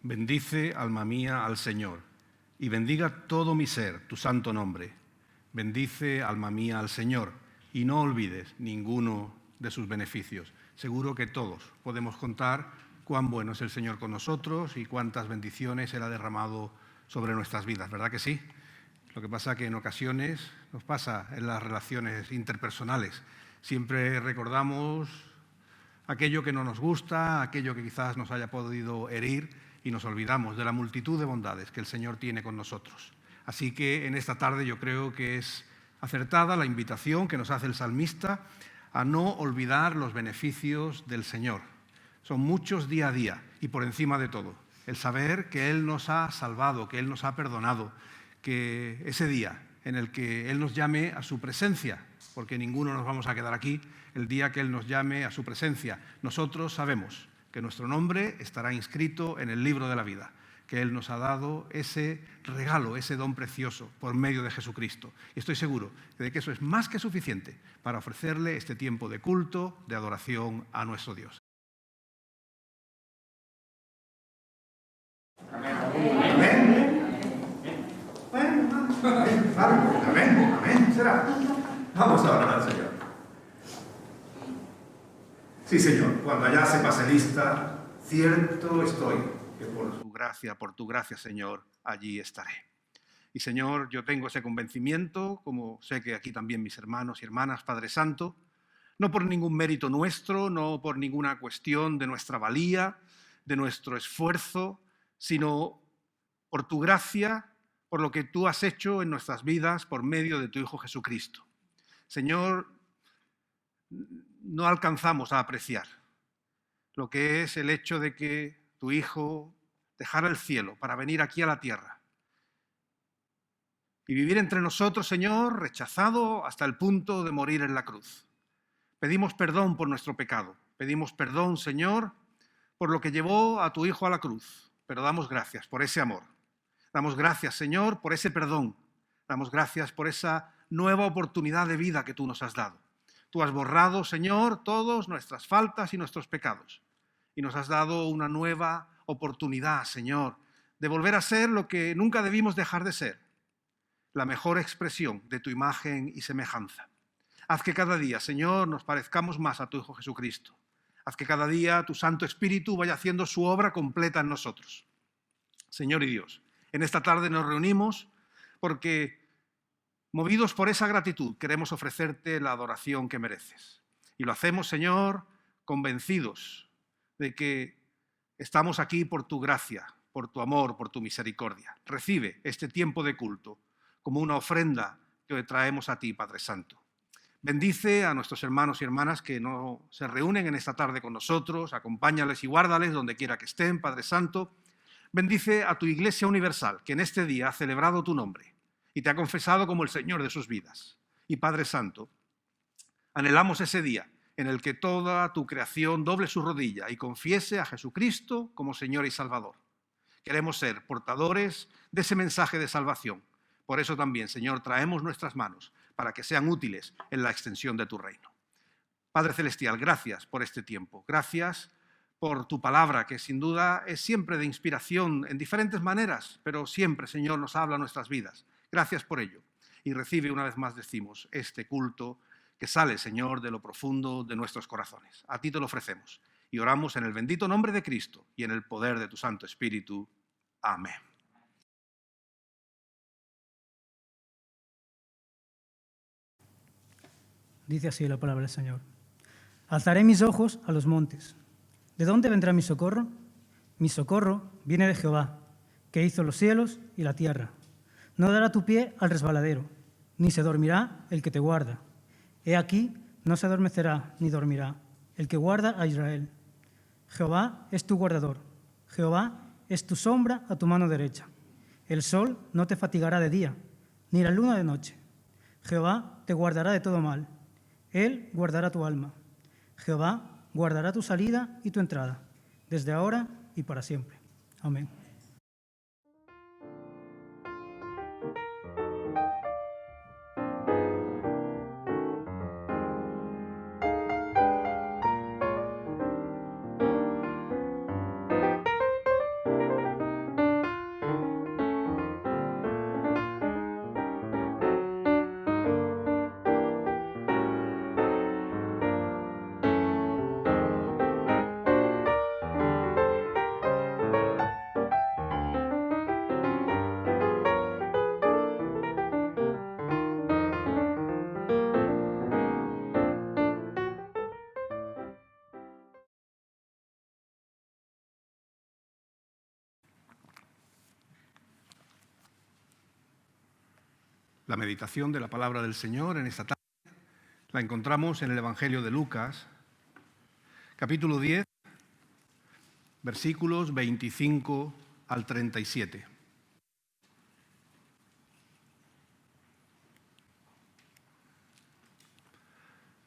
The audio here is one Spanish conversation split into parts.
Bendice, alma mía, al Señor, y bendiga todo mi ser tu santo nombre. Bendice, alma mía, al Señor, y no olvides ninguno de sus beneficios. Seguro que todos podemos contar cuán bueno es el Señor con nosotros y cuántas bendiciones Él ha derramado sobre nuestras vidas, ¿verdad que sí? Lo que pasa es que en ocasiones nos pasa en las relaciones interpersonales. Siempre recordamos aquello que no nos gusta, aquello que quizás nos haya podido herir y nos olvidamos de la multitud de bondades que el Señor tiene con nosotros. Así que en esta tarde yo creo que es acertada la invitación que nos hace el salmista a no olvidar los beneficios del Señor. Son muchos día a día y por encima de todo, el saber que Él nos ha salvado, que Él nos ha perdonado, que ese día en el que Él nos llame a su presencia, porque ninguno nos vamos a quedar aquí, el día que Él nos llame a su presencia, nosotros sabemos que nuestro nombre estará inscrito en el libro de la vida, que Él nos ha dado ese regalo, ese don precioso por medio de Jesucristo. Y estoy seguro de que eso es más que suficiente para ofrecerle este tiempo de culto, de adoración a nuestro Dios. Amén. Amén. Bueno, amén. Amén. Será. Vamos a orar al Señor. Sí, Señor, cuando allá se pase lista, cierto estoy que por tu gracia, Señor, allí estaré. Y, Señor, yo tengo ese convencimiento, como sé que aquí también mis hermanos y hermanas, Padre Santo, no por ningún mérito nuestro, no por ninguna cuestión de nuestra valía, de nuestro esfuerzo, sino por tu gracia, por lo que tú has hecho en nuestras vidas por medio de tu Hijo Jesucristo. Señor, no alcanzamos a apreciar lo que es el hecho de que tu Hijo dejara el cielo para venir aquí a la tierra y vivir entre nosotros, Señor, rechazado hasta el punto de morir en la cruz. Pedimos perdón por nuestro pecado. Pedimos perdón, Señor, por lo que llevó a tu Hijo a la cruz. Pero damos gracias por ese amor. Damos gracias, Señor, por ese perdón. Damos gracias por esa nueva oportunidad de vida que tú nos has dado. Tú has borrado, Señor, todas nuestras faltas y nuestros pecados. Y nos has dado una nueva oportunidad, Señor, de volver a ser lo que nunca debimos dejar de ser. La mejor expresión de tu imagen y semejanza. Haz que cada día, Señor, nos parezcamos más a tu Hijo Jesucristo. Haz que cada día tu Santo Espíritu vaya haciendo su obra completa en nosotros. Señor y Dios, en esta tarde nos reunimos porque, movidos por esa gratitud, queremos ofrecerte la adoración que mereces. Y lo hacemos, Señor, convencidos de que estamos aquí por tu gracia, por tu amor, por tu misericordia. Recibe este tiempo de culto como una ofrenda que traemos a ti, Padre Santo. Bendice a nuestros hermanos y hermanas que no se reúnen en esta tarde con nosotros, acompáñales y guárdales donde quiera que estén, Padre Santo. Bendice a tu Iglesia Universal, que en este día ha celebrado tu nombre y te ha confesado como el Señor de sus vidas. Y Padre Santo, anhelamos ese día en el que toda tu creación doble su rodilla y confiese a Jesucristo como Señor y Salvador. Queremos ser portadores de ese mensaje de salvación. Por eso también, Señor, traemos nuestras manos para que sean útiles en la extensión de tu reino. Padre Celestial, gracias por este tiempo. Gracias por tu palabra, que sin duda es siempre de inspiración en diferentes maneras, pero siempre, Señor, nos habla a nuestras vidas. Gracias por ello. Y recibe, una vez más decimos, este culto que sale, Señor, de lo profundo de nuestros corazones. A ti te lo ofrecemos. Y oramos en el bendito nombre de Cristo y en el poder de tu Santo Espíritu. Amén. Dice así la palabra del Señor. Alzaré mis ojos a los montes. ¿De dónde vendrá mi socorro? Mi socorro viene de Jehová, que hizo los cielos y la tierra. No dará tu pie al resbaladero, ni se dormirá el que te guarda. He aquí, no se adormecerá ni dormirá el que guarda a Israel. Jehová es tu guardador. Jehová es tu sombra a tu mano derecha. El sol no te fatigará de día, ni la luna de noche. Jehová te guardará de todo mal. Él guardará tu alma. Jehová guardará tu salida y tu entrada, desde ahora y para siempre. Amén. La meditación de la palabra del Señor en esta tarde la encontramos en el Evangelio de Lucas, capítulo 10, versículos 25 al 37.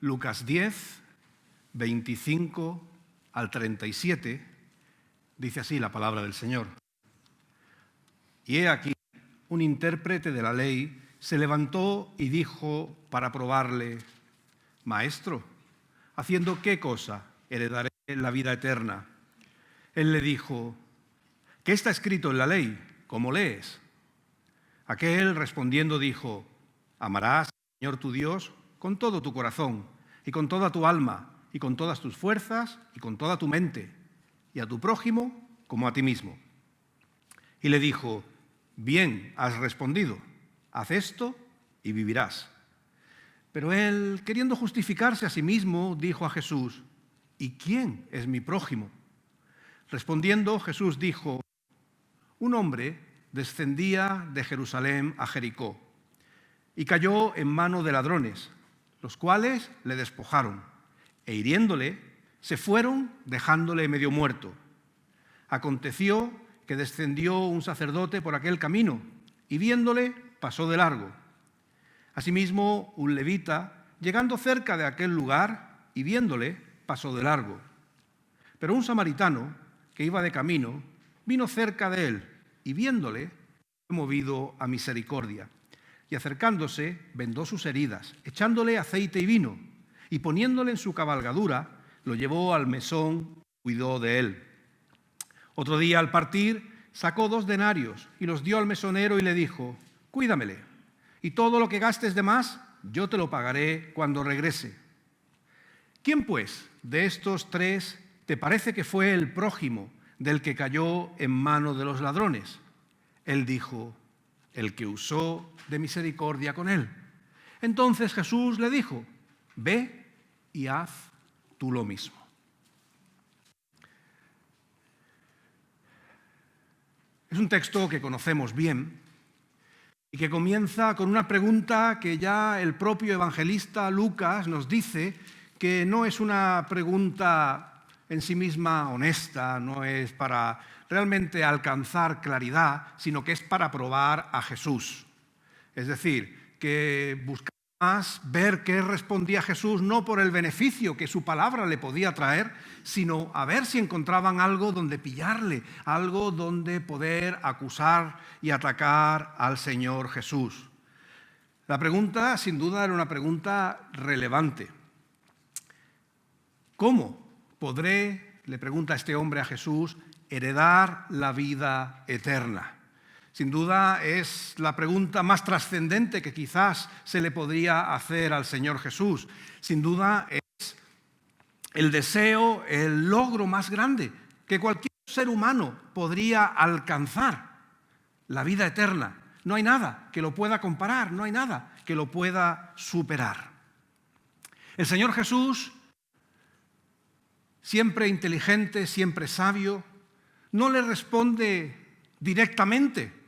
Lucas 10, 25 al 37, dice así la palabra del Señor. Y he aquí, un intérprete de la ley se levantó y dijo para probarle: Maestro, ¿haciendo qué cosa heredaré la vida eterna? Él le dijo: ¿qué está escrito en la ley? ¿Cómo lees? Aquel respondiendo dijo: amarás al Señor tu Dios con todo tu corazón y con toda tu alma y con todas tus fuerzas y con toda tu mente, y a tu prójimo como a ti mismo. Y le dijo: bien has respondido, haz esto y vivirás. Pero él, queriendo justificarse a sí mismo, dijo a Jesús: ¿y quién es mi prójimo? Respondiendo, Jesús dijo: un hombre descendía de Jerusalén a Jericó y cayó en mano de ladrones, los cuales le despojaron e hiriéndole se fueron dejándole medio muerto. Aconteció que descendió un sacerdote por aquel camino y viéndole pasó de largo. Asimismo, un levita, llegando cerca de aquel lugar y viéndole, pasó de largo. Pero un samaritano que iba de camino vino cerca de él y viéndole, fue movido a misericordia. Y acercándose, vendó sus heridas, echándole aceite y vino, y poniéndole en su cabalgadura, lo llevó al mesón, cuidó de él. Otro día, al partir, sacó 2 denarios y los dio al mesonero y le dijo: cuídamele, y todo lo que gastes de más, yo te lo pagaré cuando regrese. ¿Quién, pues, de estos 3 te parece que fue el prójimo del que cayó en mano de los ladrones? Él dijo: el que usó de misericordia con él. Entonces Jesús le dijo: ve y haz tú lo mismo. Es un texto que conocemos bien y que comienza con una pregunta que ya el propio evangelista Lucas nos dice que no es una pregunta en sí misma honesta, no es para realmente alcanzar claridad, sino que es para probar a Jesús. Es decir, que buscaba más ver qué respondía Jesús, no por el beneficio que su palabra le podía traer, sino a ver si encontraban algo donde pillarle, algo donde poder acusar y atacar al Señor Jesús. La pregunta, sin duda, era una pregunta relevante. ¿Cómo podré, le pregunta este hombre a Jesús, heredar la vida eterna? Sin duda es la pregunta más trascendente que quizás se le podría hacer al Señor Jesús. Sin duda es el deseo, el logro más grande que cualquier ser humano podría alcanzar, la vida eterna. No hay nada que lo pueda comparar, no hay nada que lo pueda superar. El Señor Jesús, siempre inteligente, siempre sabio, no le responde directamente.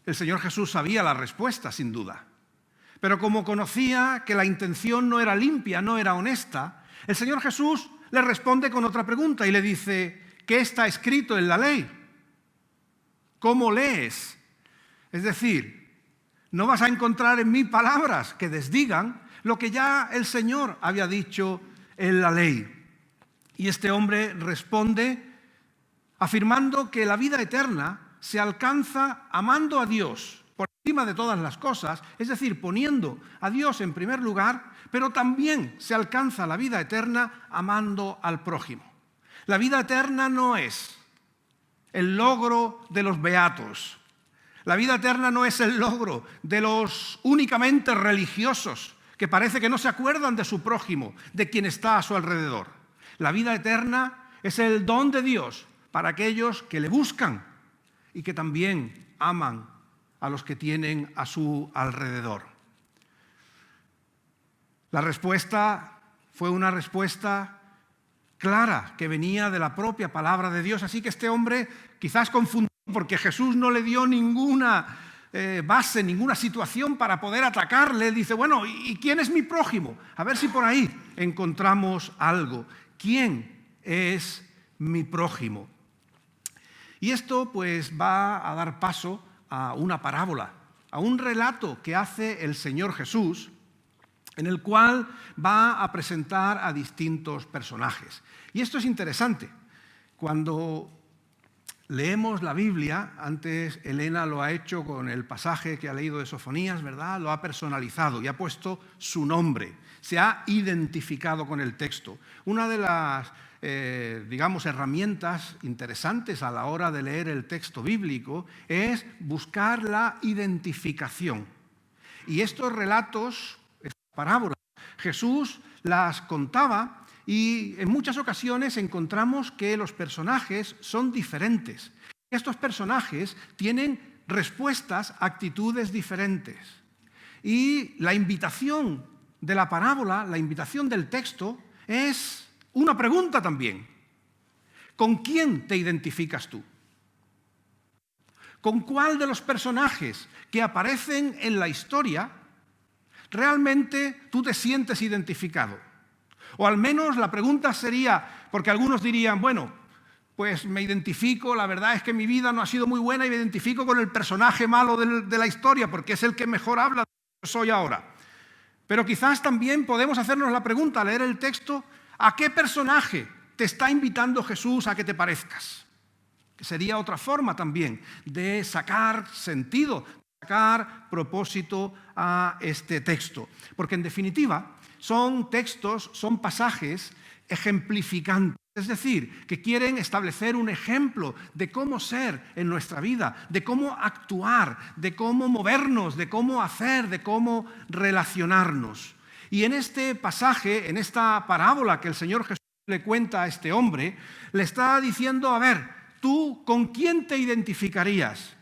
El Señor Jesús sabía la respuesta, sin duda. Pero como conocía que la intención no era limpia, no era honesta, el Señor Jesús le responde con otra pregunta y le dice: ¿qué está escrito en la ley? ¿Cómo lees? Es decir, no vas a encontrar en mí palabras que desdigan lo que ya el Señor había dicho en la ley. Y este hombre responde afirmando que la vida eterna se alcanza amando a Dios por encima de todas las cosas, es decir, poniendo a Dios en primer lugar, pero también se alcanza la vida eterna amando al prójimo. La vida eterna no es el logro de los beatos. La vida eterna no es el logro de los únicamente religiosos, que parece que no se acuerdan de su prójimo, de quien está a su alrededor. La vida eterna es el don de Dios para aquellos que le buscan y que también aman a los que tienen a su alrededor. La respuesta fue una respuesta clara que venía de la propia palabra de Dios, así que este hombre quizás confundido porque Jesús no le dio ninguna base, ninguna situación para poder atacarle. Dice, bueno, ¿y quién es mi prójimo? A ver si por ahí encontramos algo. ¿Quién es mi prójimo? Y esto pues va a dar paso a una parábola, a un relato que hace el Señor Jesús, en el cual va a presentar a distintos personajes. Y esto es interesante. Cuando leemos la Biblia, antes Elena lo ha hecho con el pasaje que ha leído de Sofonías, ¿verdad? Lo ha personalizado y ha puesto su nombre, se ha identificado con el texto. Una de las, herramientas interesantes a la hora de leer el texto bíblico es buscar la identificación. Y estos relatos, estas parábolas, Jesús las contaba. Y en muchas ocasiones encontramos que los personajes son diferentes. Estos personajes tienen respuestas, actitudes diferentes. Y la invitación de la parábola, la invitación del texto, es una pregunta también. ¿Con quién te identificas tú? ¿Con cuál de los personajes que aparecen en la historia realmente tú te sientes identificado? O al menos la pregunta sería, porque algunos dirían, bueno, pues me identifico, la verdad es que mi vida no ha sido muy buena y me identifico con el personaje malo de la historia, porque es el que mejor habla de lo que soy ahora. Pero quizás también podemos hacernos la pregunta, al leer el texto, ¿a qué personaje te está invitando Jesús a que te parezcas? Que sería otra forma también de sacar sentido, sacar propósito a este texto. Porque en definitiva, son textos, son pasajes ejemplificantes, es decir, que quieren establecer un ejemplo de cómo ser en nuestra vida, de cómo actuar, de cómo movernos, de cómo hacer, de cómo relacionarnos. Y en este pasaje, en esta parábola que el Señor Jesús le cuenta a este hombre, le está diciendo, a ver, ¿tú con quién te identificarías?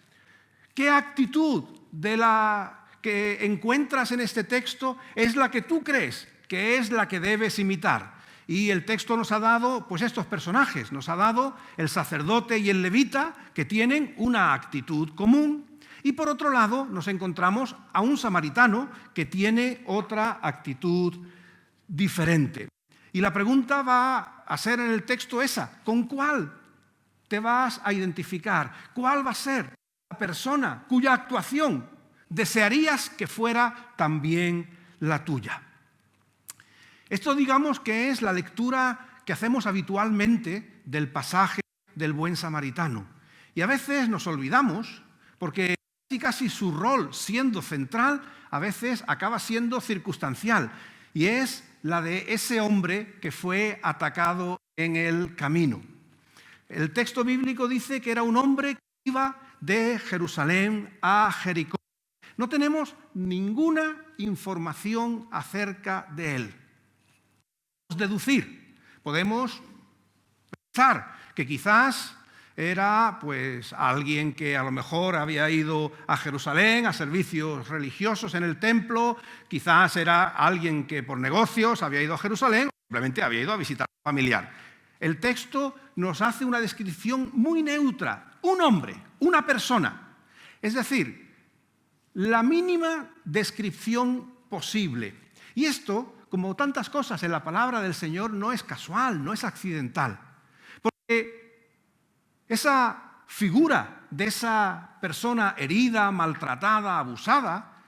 ¿Qué actitud de la que encuentras en este texto es la que tú crees que es la que debes imitar? Y el texto nos ha dado pues estos personajes, nos ha dado el sacerdote y el levita, que tienen una actitud común, y por otro lado nos encontramos a un samaritano que tiene otra actitud diferente. Y la pregunta va a ser en el texto esa, ¿con cuál te vas a identificar? ¿Cuál va a ser la persona cuya actuación desearías que fuera también la tuya? Esto digamos que es la lectura que hacemos habitualmente del pasaje del buen samaritano. Y a veces nos olvidamos, porque casi su rol siendo central, a veces acaba siendo circunstancial. Y es la de ese hombre que fue atacado en el camino. El texto bíblico dice que era un hombre que iba de Jerusalén a Jericó. No tenemos ninguna información acerca de él. Podemos deducir, podemos pensar que quizás era pues alguien que a lo mejor había ido a Jerusalén a servicios religiosos en el templo, quizás era alguien que por negocios había ido a Jerusalén, simplemente había ido a visitar a un familiar. El texto nos hace una descripción muy neutra, un hombre, una persona, es decir, la mínima descripción posible. Y esto, como tantas cosas en la palabra del Señor, no es casual, no es accidental. Porque esa figura de esa persona herida, maltratada, abusada,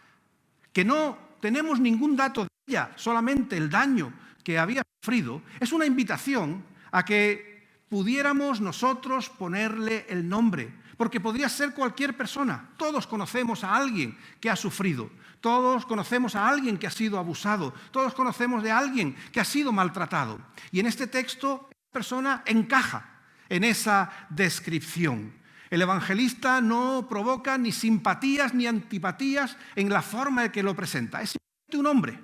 que no tenemos ningún dato de ella, solamente el daño que había sufrido, es una invitación a que pudiéramos nosotros ponerle el nombre, porque podría ser cualquier persona. Todos conocemos a alguien que ha sufrido, todos conocemos a alguien que ha sido abusado, todos conocemos de alguien que ha sido maltratado. Y en este texto, esta persona encaja en esa descripción. El evangelista no provoca ni simpatías ni antipatías en la forma en que lo presenta. Es simplemente un hombre.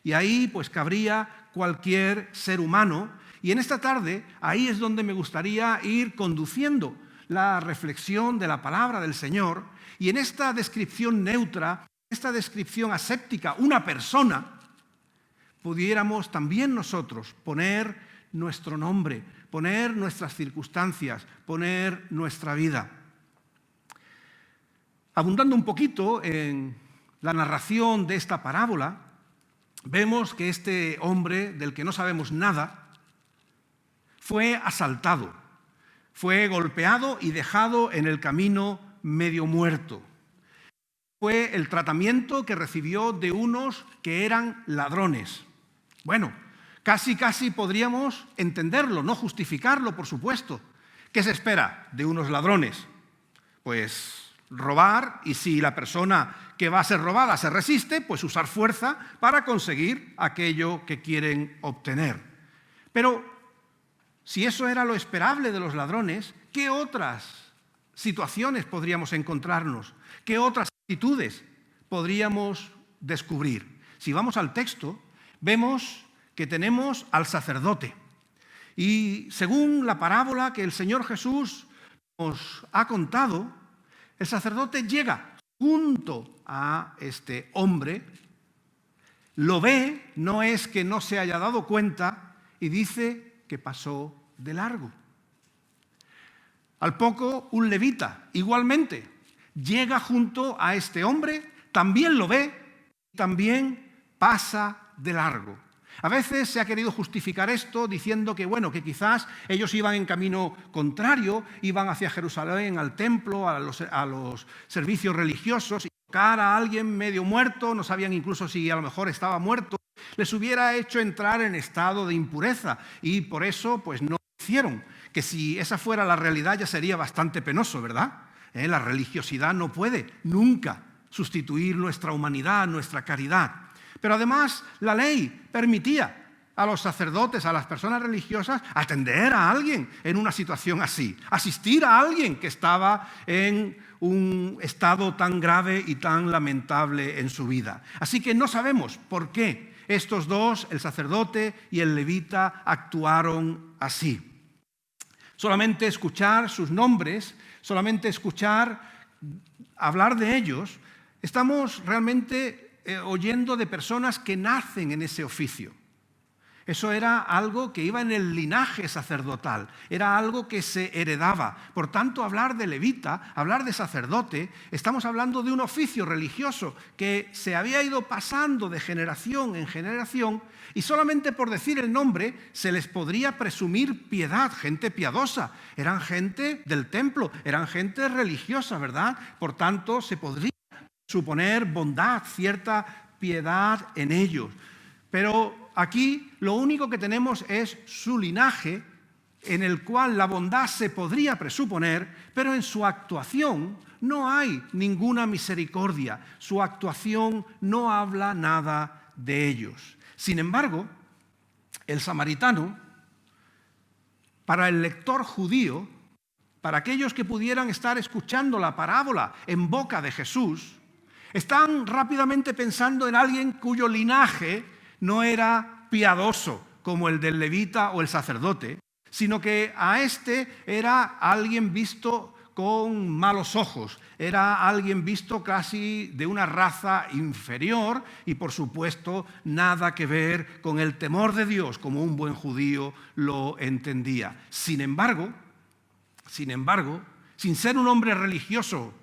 Y ahí pues cabría cualquier ser humano. Y en esta tarde, ahí es donde me gustaría ir conduciendo la reflexión de la palabra del Señor. Y en esta descripción neutra, esta descripción aséptica, una persona, pudiéramos también nosotros poner nuestro nombre, poner nuestras circunstancias, poner nuestra vida. Abundando un poquito en la narración de esta parábola, vemos que este hombre, del que no sabemos nada, fue asaltado, fue golpeado y dejado en el camino medio muerto. Fue el tratamiento que recibió de unos que eran ladrones. Bueno, casi podríamos entenderlo, no justificarlo, por supuesto. ¿Qué se espera de unos ladrones? Pues robar, y si la persona que va a ser robada se resiste, pues usar fuerza para conseguir aquello que quieren obtener. Pero si eso era lo esperable de los ladrones, ¿qué otras situaciones podríamos encontrarnos? ¿Qué otras actitudes podríamos descubrir? Si vamos al texto, vemos que tenemos al sacerdote. Y según la parábola que el Señor Jesús nos ha contado, el sacerdote llega junto a este hombre, lo ve, no es que no se haya dado cuenta, y dice que pasó de largo. Al poco, un levita, igualmente, llega junto a este hombre, también lo ve, también pasa de largo. A veces se ha querido justificar esto diciendo que, bueno, que quizás ellos iban en camino contrario, iban hacia Jerusalén, al templo, a los servicios religiosos, y tocar a alguien medio muerto, no sabían incluso si a lo mejor estaba muerto, les hubiera hecho entrar en estado de impureza, y por eso pues no lo hicieron. Que si esa fuera la realidad ya sería bastante penoso, ¿verdad? La religiosidad no puede nunca sustituir nuestra humanidad, nuestra caridad. Pero además la ley permitía a los sacerdotes, a las personas religiosas, atender a alguien en una situación así, asistir a alguien que estaba en un estado tan grave y tan lamentable en su vida. Así que no sabemos por qué estos dos, el sacerdote y el levita, actuaron así. Solamente escuchar sus nombres, solamente escuchar hablar de ellos, estamos realmente oyendo de personas que nacen en ese oficio. Eso era algo que iba en el linaje sacerdotal, era algo que se heredaba. Por tanto, hablar de levita, hablar de sacerdote, estamos hablando de un oficio religioso que se había ido pasando de generación en generación, y solamente por decir el nombre se les podría presumir piedad, gente piadosa. Eran gente del templo, eran gente religiosa, ¿verdad? Por tanto, se podría suponer bondad, cierta piedad en ellos. Pero aquí lo único que tenemos es su linaje, en el cual la bondad se podría presuponer, pero en su actuación no hay ninguna misericordia. Su actuación no habla nada de ellos. Sin embargo, el samaritano, para el lector judío, para aquellos que pudieran estar escuchando la parábola en boca de Jesús, están rápidamente pensando en alguien cuyo linaje no era piadoso como el del levita o el sacerdote, sino que a este era alguien visto con malos ojos, era alguien visto casi de una raza inferior y, por supuesto, nada que ver con el temor de Dios como un buen judío lo entendía. Sin embargo, sin ser un hombre religioso,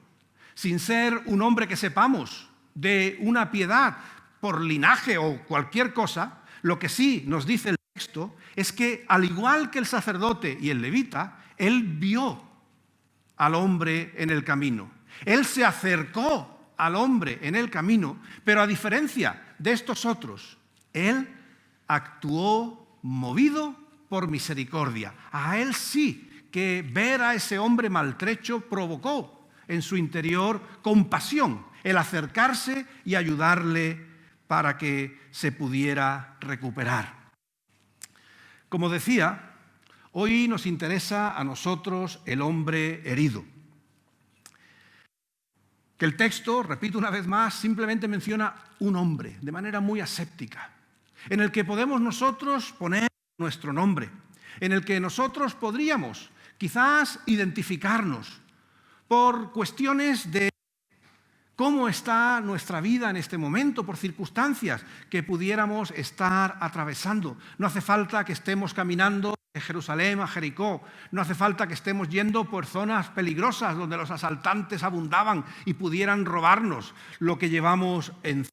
sin ser un hombre que sepamos de una piedad por linaje o cualquier cosa, lo que sí nos dice el texto es que, al igual que el sacerdote y el levita, él vio al hombre en el camino. Él se acercó al hombre en el camino, pero a diferencia de estos otros, él actuó movido por misericordia. A él sí que ver a ese hombre maltrecho provocó en su interior compasión, el acercarse y ayudarle para que se pudiera recuperar. Como decía, hoy nos interesa a nosotros el hombre herido. Que el texto, repito una vez más, simplemente menciona un hombre de manera muy aséptica, en el que podemos nosotros poner nuestro nombre, en el que nosotros podríamos quizás identificarnos por cuestiones de cómo está nuestra vida en este momento, por circunstancias que pudiéramos estar atravesando. No hace falta que estemos caminando de Jerusalén a Jericó. No hace falta que estemos yendo por zonas peligrosas donde los asaltantes abundaban y pudieran robarnos lo que llevamos encima.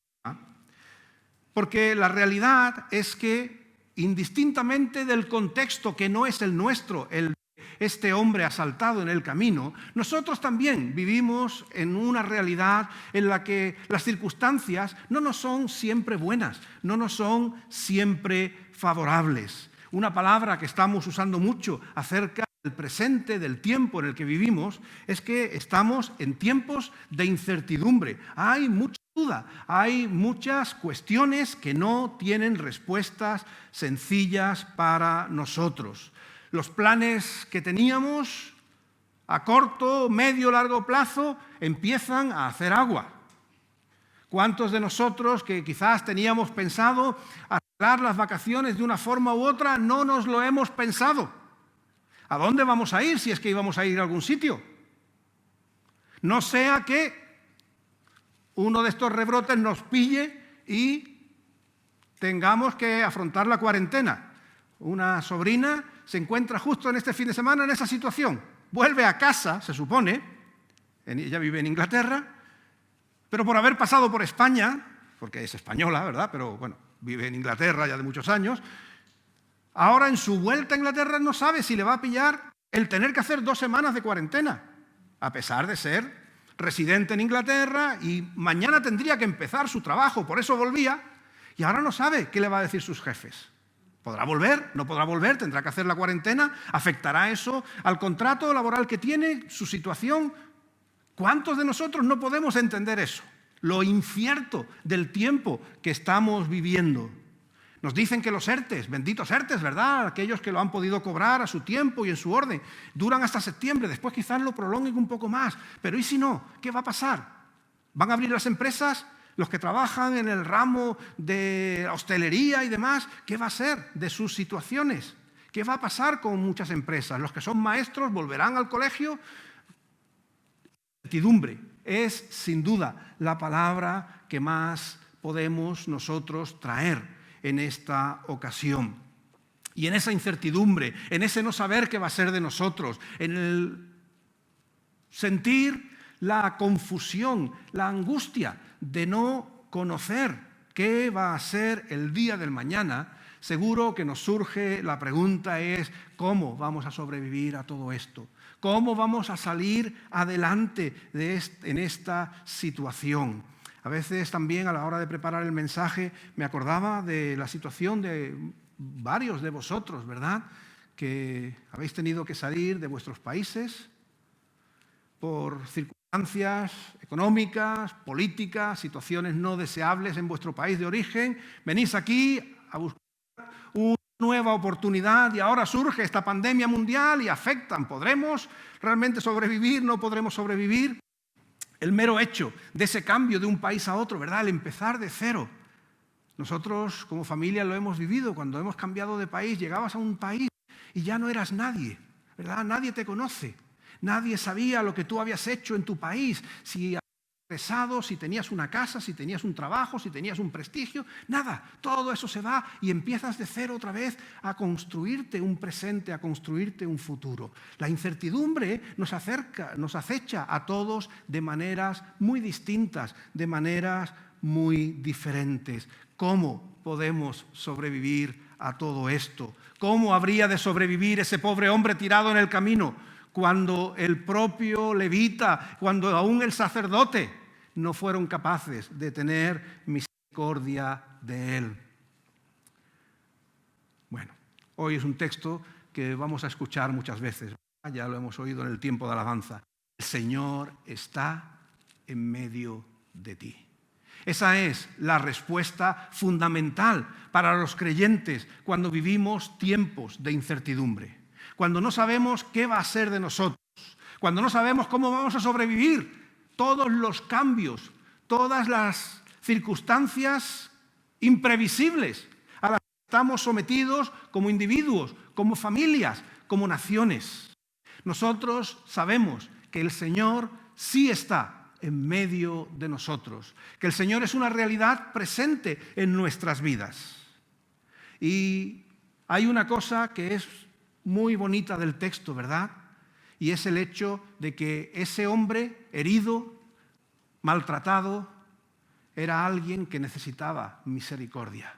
Porque la realidad es que, indistintamente del contexto que no es el nuestro, el de este hombre asaltado en el camino, nosotros también vivimos en una realidad en la que las circunstancias no nos son siempre buenas, no nos son siempre favorables. Una palabra que estamos usando mucho acerca del presente, del tiempo en el que vivimos, es que estamos en tiempos de incertidumbre. Hay mucha duda, hay muchas cuestiones que no tienen respuestas sencillas para nosotros. Los planes que teníamos a corto, medio, largo plazo empiezan a hacer agua. ¿Cuántos de nosotros que quizás teníamos pensado arreglar las vacaciones de una forma u otra no nos lo hemos pensado? ¿A dónde vamos a ir si es que íbamos a ir a algún sitio? No sea que uno de estos rebrotes nos pille y tengamos que afrontar la cuarentena. Una sobrina se encuentra justo en este fin de semana en esa situación. Vuelve a casa, se supone, ella vive en Inglaterra, pero por haber pasado por España, porque es española, ¿verdad? Pero bueno, vive en Inglaterra ya de muchos años, ahora en su vuelta a Inglaterra no sabe si le va a pillar el tener que hacer 2 semanas de cuarentena, a pesar de ser residente en Inglaterra, y mañana tendría que empezar su trabajo, por eso volvía, y ahora no sabe qué le va a decir sus jefes. ¿Podrá volver? ¿No podrá volver? ¿Tendrá que hacer la cuarentena? ¿Afectará eso al contrato laboral que tiene, su situación? ¿Cuántos de nosotros no podemos entender eso? Lo incierto del tiempo que estamos viviendo. Nos dicen que los ERTEs, benditos ERTEs, ¿verdad? Aquellos que lo han podido cobrar a su tiempo y en su orden, duran hasta septiembre, después quizás lo prolonguen un poco más. Pero ¿y si no? ¿Qué va a pasar? ¿Van a abrir las empresas? Los que trabajan en el ramo de hostelería y demás, ¿qué va a ser de sus situaciones? ¿Qué va a pasar con muchas empresas? ¿Los que son maestros volverán al colegio? Incertidumbre es, sin duda, la palabra que más podemos nosotros traer en esta ocasión. Y en esa incertidumbre, en ese no saber qué va a ser de nosotros, en el sentir la confusión, la angustia de no conocer qué va a ser el día del mañana, seguro que nos surge la pregunta es: ¿cómo vamos a sobrevivir a todo esto? ¿Cómo vamos a salir adelante en esta situación? A veces también a la hora de preparar el mensaje me acordaba de la situación de varios de vosotros, ¿verdad? Que habéis tenido que salir de vuestros países por circunstancias económicas, políticas, situaciones no deseables en vuestro país de origen. Venís aquí a buscar una nueva oportunidad y ahora surge esta pandemia mundial y afectan. ¿Podremos realmente sobrevivir? ¿No podremos sobrevivir? El mero hecho de ese cambio de un país a otro, ¿verdad? El empezar de cero. Nosotros como familia lo hemos vivido. Cuando hemos cambiado de país, llegabas a un país y ya no eras nadie, ¿verdad? Nadie te conoce. Nadie sabía lo que tú habías hecho en tu país, si habías regresado, si tenías una casa, si tenías un trabajo, si tenías un prestigio. Nada, todo eso se va y empiezas de cero otra vez a construirte un presente, a construirte un futuro. La incertidumbre nos acecha a todos de maneras muy distintas, de maneras muy diferentes. ¿Cómo podemos sobrevivir a todo esto? ¿Cómo habría de sobrevivir ese pobre hombre tirado en el camino cuando el propio levita, cuando aún el sacerdote no fueron capaces de tener misericordia de él? Bueno, hoy es un texto que vamos a escuchar muchas veces. Ya lo hemos oído en el tiempo de alabanza. El Señor está en medio de ti. Esa es la respuesta fundamental para los creyentes cuando vivimos tiempos de incertidumbre. Cuando no sabemos qué va a ser de nosotros, cuando no sabemos cómo vamos a sobrevivir todos los cambios, todas las circunstancias imprevisibles a las que estamos sometidos como individuos, como familias, como naciones. Nosotros sabemos que el Señor sí está en medio de nosotros, que el Señor es una realidad presente en nuestras vidas. Y hay una cosa que es muy bonita del texto, ¿verdad? Y es el hecho de que ese hombre herido, maltratado, era alguien que necesitaba misericordia.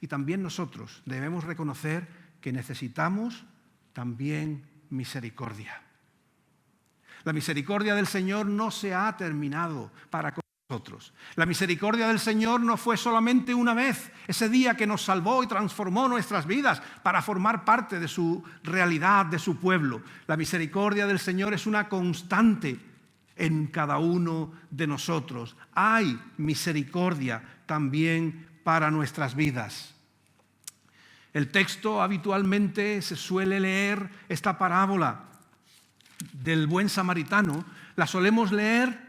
Y también nosotros debemos reconocer que necesitamos también misericordia. La misericordia del Señor no se ha terminado para con nosotros. La misericordia del Señor no fue solamente una vez, ese día que nos salvó y transformó nuestras vidas para formar parte de su realidad, de su pueblo. La misericordia del Señor es una constante en cada uno de nosotros. Hay misericordia también para nuestras vidas. El texto habitualmente se suele leer esta parábola del buen samaritano, la solemos leer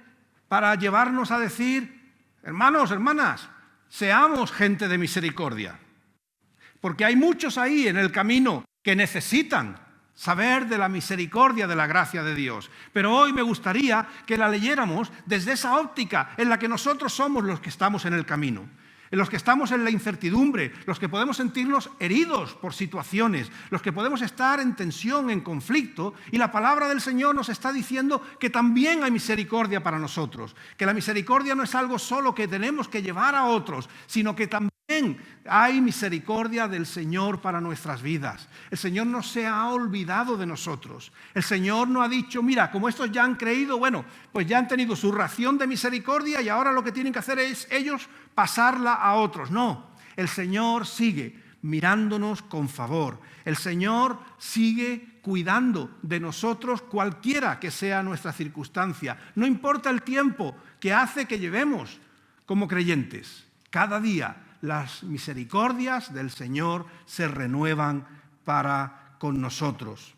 para llevarnos a decir, hermanos, hermanas, seamos gente de misericordia. Porque hay muchos ahí en el camino que necesitan saber de la misericordia, de la gracia de Dios. Pero hoy me gustaría que la leyéramos desde esa óptica en la que nosotros somos los que estamos en el camino, en los que estamos en la incertidumbre, los que podemos sentirnos heridos por situaciones, los que podemos estar en tensión, en conflicto, y la palabra del Señor nos está diciendo que también hay misericordia para nosotros, que la misericordia no es algo solo que tenemos que llevar a otros, sino que también hay misericordia del Señor para nuestras vidas. El Señor no se ha olvidado de nosotros. El Señor no ha dicho, mira, como estos ya han creído, bueno, pues ya han tenido su ración de misericordia y ahora lo que tienen que hacer es ellos pasarla a otros. No, el Señor sigue mirándonos con favor. El Señor sigue cuidando de nosotros cualquiera que sea nuestra circunstancia. No importa el tiempo que hace que llevemos como creyentes. Cada día las misericordias del Señor se renuevan para con nosotros.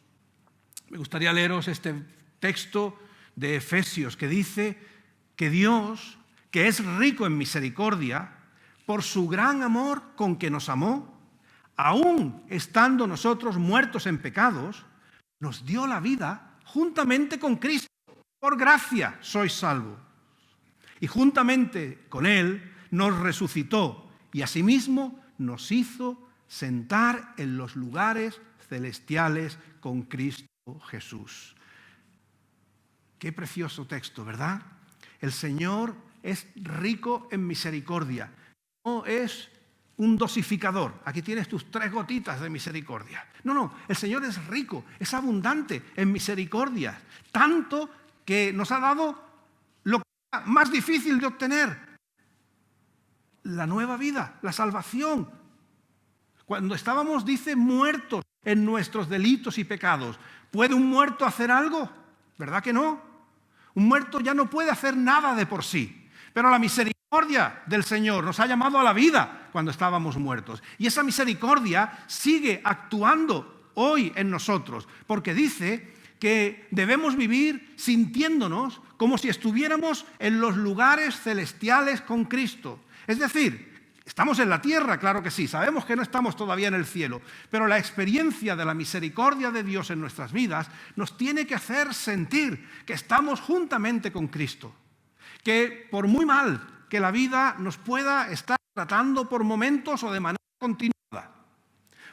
Me gustaría leeros este texto de Efesios que dice que Dios, que es rico en misericordia, por su gran amor con que nos amó, aún estando nosotros muertos en pecados, nos dio la vida juntamente con Cristo. Por gracia sois salvos. Y juntamente con Él nos resucitó y asimismo nos hizo sentar en los lugares celestiales con Cristo Jesús. Qué precioso texto, ¿verdad? El Señor es rico en misericordia. No es un dosificador. Aquí tienes tus 3 gotitas de misericordia. No, el Señor es rico, es abundante en misericordia. Tanto que nos ha dado lo que era más difícil de obtener. La nueva vida, la salvación. Cuando estábamos, dice, muertos en nuestros delitos y pecados. ¿Puede un muerto hacer algo? ¿Verdad que no? Un muerto ya no puede hacer nada de por sí. Pero la misericordia del Señor nos ha llamado a la vida cuando estábamos muertos. Y esa misericordia sigue actuando hoy en nosotros, porque dice que debemos vivir sintiéndonos como si estuviéramos en los lugares celestiales con Cristo. Es decir, estamos en la tierra, claro que sí, sabemos que no estamos todavía en el cielo, pero la experiencia de la misericordia de Dios en nuestras vidas nos tiene que hacer sentir que estamos juntamente con Cristo. Que por muy mal que la vida nos pueda estar tratando por momentos o de manera continuada,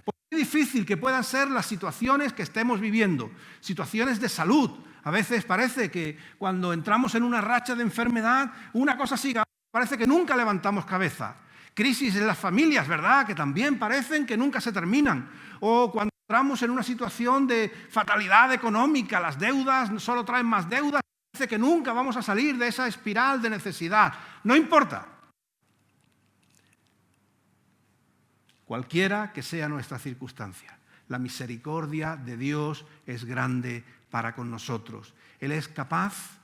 por muy difícil que puedan ser las situaciones que estemos viviendo, situaciones de salud. A veces parece que cuando entramos en una racha de enfermedad, una cosa sigue, parece que nunca levantamos cabeza. Crisis en las familias, ¿verdad? Que también parecen que nunca se terminan. O cuando entramos en una situación de fatalidad económica, las deudas solo traen más deudas, parece que nunca vamos a salir de esa espiral de necesidad. No importa. Cualquiera que sea nuestra circunstancia, la misericordia de Dios es grande para con nosotros. Él es capaz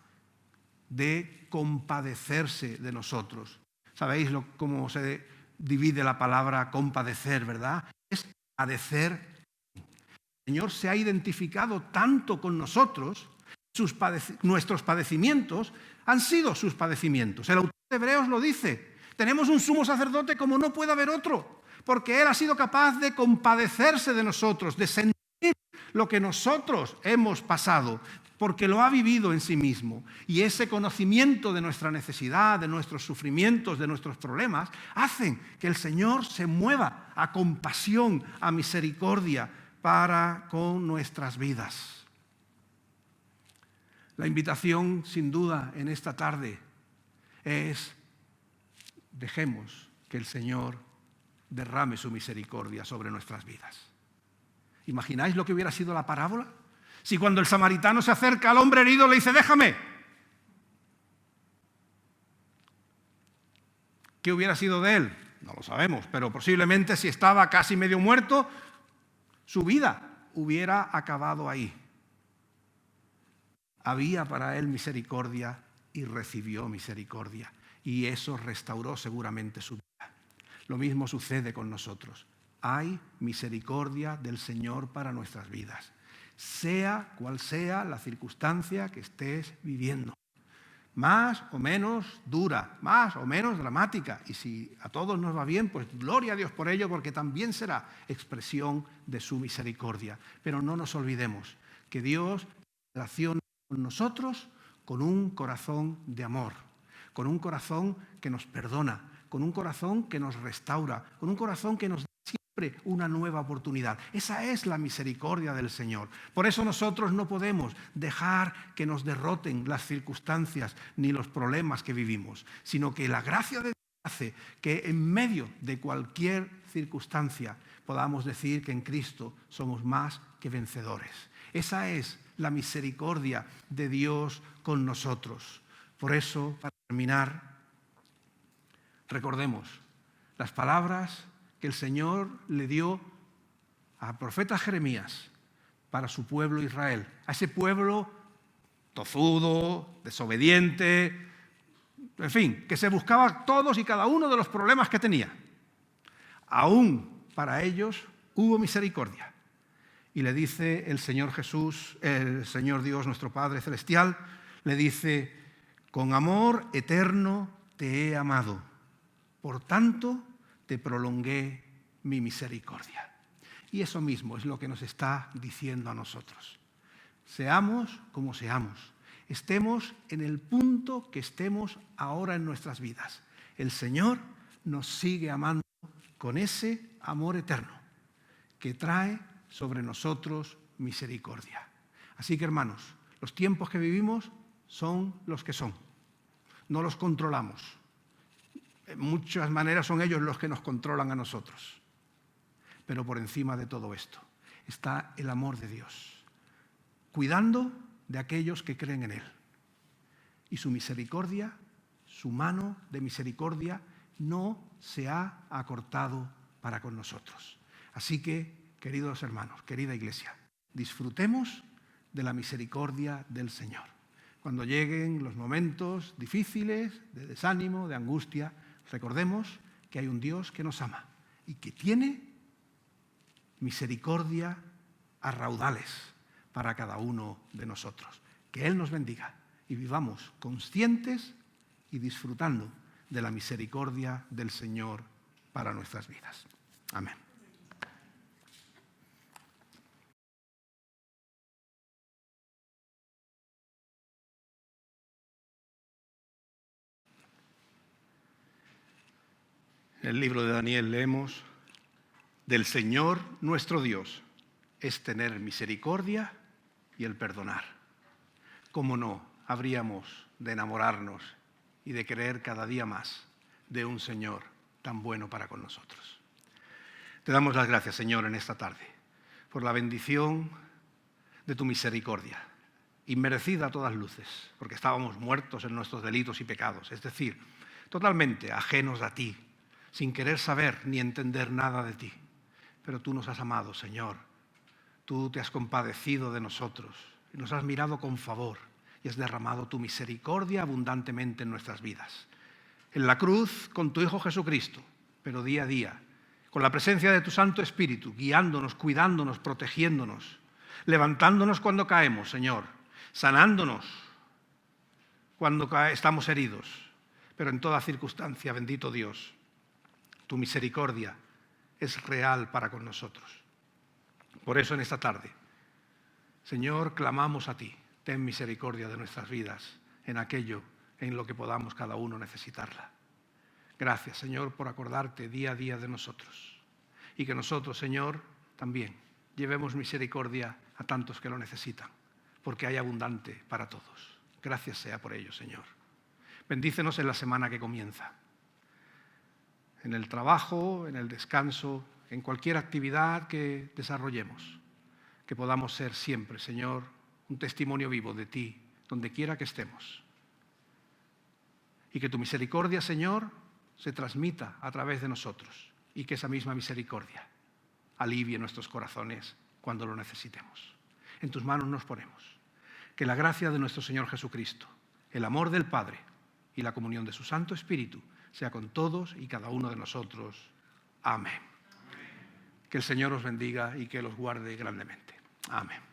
de compadecerse de nosotros. ¿Sabéis cómo se divide la palabra compadecer, verdad? Es padecer. El Señor se ha identificado tanto con nosotros, nuestros padecimientos han sido sus padecimientos. El autor de Hebreos lo dice, tenemos un sumo sacerdote como no puede haber otro, porque Él ha sido capaz de compadecerse de nosotros, de sentir lo que nosotros hemos pasado, porque lo ha vivido en sí mismo. Y ese conocimiento de nuestra necesidad, de nuestros sufrimientos, de nuestros problemas, hacen que el Señor se mueva a compasión, a misericordia para con nuestras vidas. La invitación, sin duda, en esta tarde es: dejemos que el Señor derrame su misericordia sobre nuestras vidas. ¿Imagináis lo que hubiera sido la parábola? Si cuando el samaritano se acerca al hombre herido le dice: déjame. ¿Qué hubiera sido de él? No lo sabemos, pero posiblemente, si estaba casi medio muerto, su vida hubiera acabado ahí. Había para él misericordia y recibió misericordia, y eso restauró seguramente su vida. Lo mismo sucede con nosotros. Hay misericordia del Señor para nuestras vidas, sea cual sea la circunstancia que estés viviendo. Más o menos dura, más o menos dramática. Y si a todos nos va bien, pues gloria a Dios por ello, porque también será expresión de su misericordia. Pero no nos olvidemos que Dios relaciona con nosotros con un corazón de amor, con un corazón que nos perdona, con un corazón que nos restaura, con un corazón que nos da siempre una nueva oportunidad. Esa es la misericordia del Señor. Por eso nosotros no podemos dejar que nos derroten las circunstancias ni los problemas que vivimos, sino que la gracia de Dios hace que en medio de cualquier circunstancia podamos decir que en Cristo somos más que vencedores. Esa es la misericordia de Dios con nosotros. Por eso, para terminar, recordemos las palabras que el Señor le dio al profeta Jeremías para su pueblo Israel, a ese pueblo tozudo, desobediente, en fin, que se buscaba todos y cada uno de los problemas que tenía. Aún para ellos hubo misericordia. Y le dice el Señor Jesús, el Señor Dios, nuestro Padre Celestial, le dice: con amor eterno te he amado, por tanto te prolongué mi misericordia. Y eso mismo es lo que nos está diciendo a nosotros. Seamos como seamos, estemos en el punto que estemos ahora en nuestras vidas, el Señor nos sigue amando con ese amor eterno que trae sobre nosotros misericordia. Así que, hermanos, los tiempos que vivimos son los que son. No los controlamos. En muchas maneras son ellos los que nos controlan a nosotros. Pero por encima de todo esto está el amor de Dios, cuidando de aquellos que creen en Él. Y su misericordia, su mano de misericordia, no se ha acortado para con nosotros. Así que, queridos hermanos, querida iglesia, disfrutemos de la misericordia del Señor. Cuando lleguen los momentos difíciles, de desánimo, de angustia, recordemos que hay un Dios que nos ama y que tiene misericordia a raudales para cada uno de nosotros. Que Él nos bendiga y vivamos conscientes y disfrutando de la misericordia del Señor para nuestras vidas. Amén. En el libro de Daniel leemos: del Señor nuestro Dios es tener misericordia y el perdonar. ¿Cómo no habríamos de enamorarnos y de querer cada día más de un Señor tan bueno para con nosotros? Te damos las gracias, Señor, en esta tarde, por la bendición de tu misericordia, inmerecida a todas luces, porque estábamos muertos en nuestros delitos y pecados, es decir, totalmente ajenos a ti, sin querer saber ni entender nada de ti. Pero tú nos has amado, Señor. Tú te has compadecido de nosotros y nos has mirado con favor y has derramado tu misericordia abundantemente en nuestras vidas. En la cruz, con tu Hijo Jesucristo, pero día a día, con la presencia de tu Santo Espíritu, guiándonos, cuidándonos, protegiéndonos, levantándonos cuando caemos, Señor, sanándonos cuando estamos heridos, pero en toda circunstancia, bendito Dios, tu misericordia es real para con nosotros. Por eso en esta tarde, Señor, clamamos a ti. Ten misericordia de nuestras vidas en aquello en lo que podamos cada uno necesitarla. Gracias, Señor, por acordarte día a día de nosotros. Y que nosotros, Señor, también llevemos misericordia a tantos que lo necesitan, porque hay abundante para todos. Gracias sea por ello, Señor. Bendícenos en la semana que comienza, en el trabajo, en el descanso, en cualquier actividad que desarrollemos, que podamos ser siempre, Señor, un testimonio vivo de ti, donde quiera que estemos. Y que tu misericordia, Señor, se transmita a través de nosotros y que esa misma misericordia alivie nuestros corazones cuando lo necesitemos. En tus manos nos ponemos. Que la gracia de nuestro Señor Jesucristo, el amor del Padre y la comunión de su Santo Espíritu sea con todos y cada uno de nosotros. Amén. Que el Señor os bendiga y que los guarde grandemente. Amén.